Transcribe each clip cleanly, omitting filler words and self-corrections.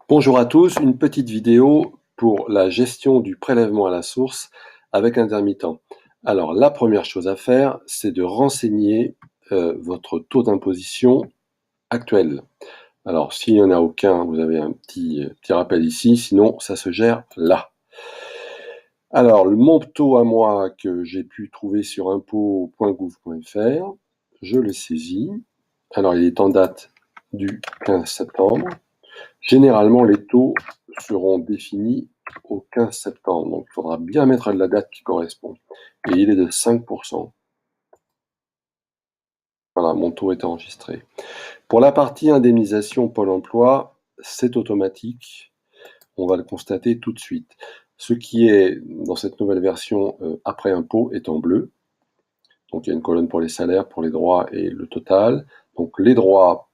Bonjour à tous, une petite vidéo pour la gestion du prélèvement à la source avec intermittent. Alors la première chose à faire, c'est de renseigner votre taux d'imposition actuel. Alors s'il n'y en a aucun, vous avez un petit rappel ici, sinon ça se gère là. Alors mon taux à moi que j'ai pu trouver sur impôts.gouv.fr, je le saisis. Alors il est en date du 15 septembre. Généralement, les taux seront définis au 15 septembre, donc il faudra bien mettre la date qui correspond. Et il est de 5%. Voilà, mon taux est enregistré. Pour la partie indemnisation Pôle emploi, c'est automatique. On va le constater tout de suite. Ce qui est dans cette nouvelle version après impôt est en bleu. Donc il y a une colonne pour les salaires, pour les droits et le total. Donc les droits,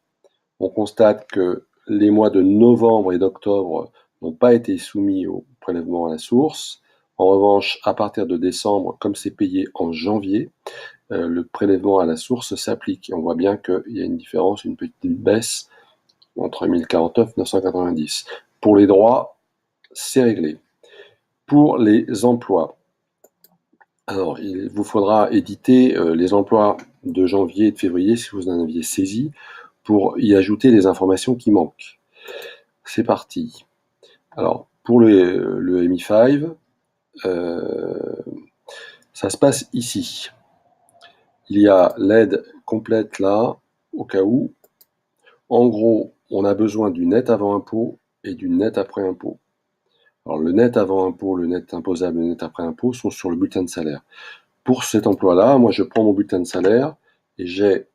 on constate que les mois de novembre et d'octobre n'ont pas été soumis au prélèvement à la source. En revanche, à partir de décembre, comme c'est payé en janvier, le prélèvement à la source s'applique. On voit bien qu'il y a une différence, une petite baisse entre 1049 et 990. Pour les droits, c'est réglé. Pour les emplois, alors il vous faudra éditer les emplois de janvier et de février si vous en aviez saisi pour y ajouter les informations qui manquent. C'est parti. Alors, pour le MI5, ça se passe ici. Il y a l'aide complète là, au cas où. En gros, on a besoin du net avant impôt et du net après impôt. Alors, le net avant impôt, le net imposable, le net après impôt sont sur le bulletin de salaire. Pour cet emploi-là, moi, je prends mon bulletin de salaire et j'ai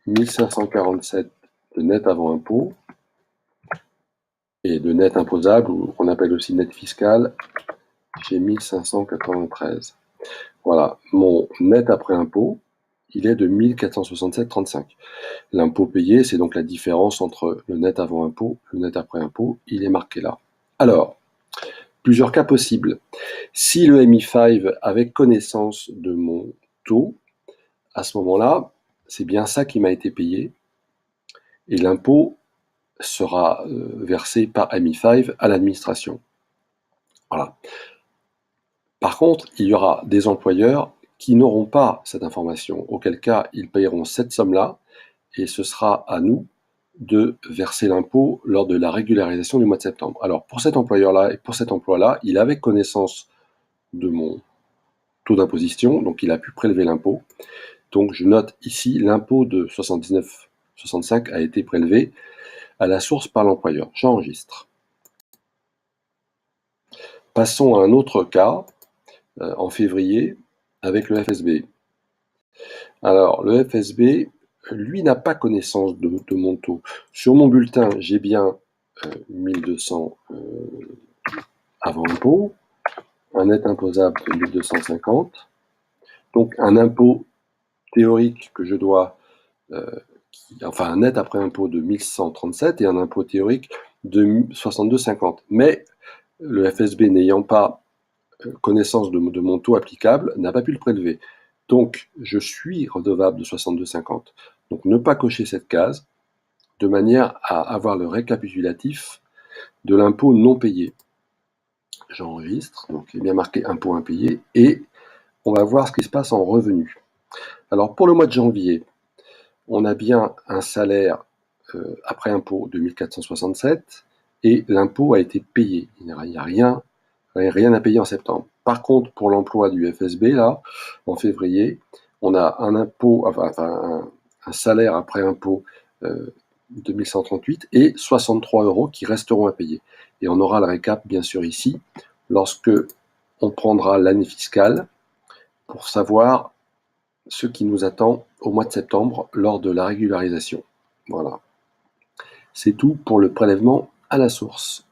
1547 de net avant impôt et de net imposable, ou qu'on appelle aussi net fiscal, j'ai 1593. Voilà, mon net après impôt, il est de 1467,35. L'impôt payé, c'est donc la différence entre le net avant impôt et le net après impôt, il est marqué là. Alors, plusieurs cas possibles. Si le MI5 avait connaissance de mon taux, à ce moment-là, c'est bien ça qui m'a été payé, et l'impôt sera versé par MI5 à l'administration. Voilà. Par contre, il y aura des employeurs qui n'auront pas cette information, auquel cas ils payeront cette somme-là, et ce sera à nous de verser l'impôt lors de la régularisation du mois de septembre. Alors pour cet employeur-là et pour cet emploi-là, il avait connaissance de mon taux d'imposition, donc il a pu prélever l'impôt. Donc je note ici, l'impôt de 79,65 a été prélevé à la source par l'employeur. J'enregistre. Passons à un autre cas, en février, avec le FSB. Alors, le FSB, lui, n'a pas connaissance de mon taux. Sur mon bulletin, j'ai bien 1200 avant impôt, un net imposable de 1250, donc un impôt théorique que je dois, enfin un net après impôt de 1137 et un impôt théorique de 62,50. Mais le FSB n'ayant pas connaissance de mon taux applicable, n'a pas pu le prélever. Donc, je suis redevable de 62,50. Donc, ne pas cocher cette case, de manière à avoir le récapitulatif de l'impôt non payé. J'enregistre, donc il est bien marqué impôt impayé, et on va voir ce qui se passe en revenu. Alors, pour le mois de janvier, on a bien un salaire après impôt de 1467, et l'impôt a été payé. Il n'y a rien à payer en septembre. Par contre, pour l'emploi du FSB, là, en février, on a un impôt, enfin un salaire après impôt de 1138 et 63 € qui resteront à payer. Et on aura le récap, bien sûr, ici, lorsque on prendra l'année fiscale pour savoir ce qui nous attend au mois de septembre lors de la régularisation. Voilà. C'est tout pour le prélèvement à la source.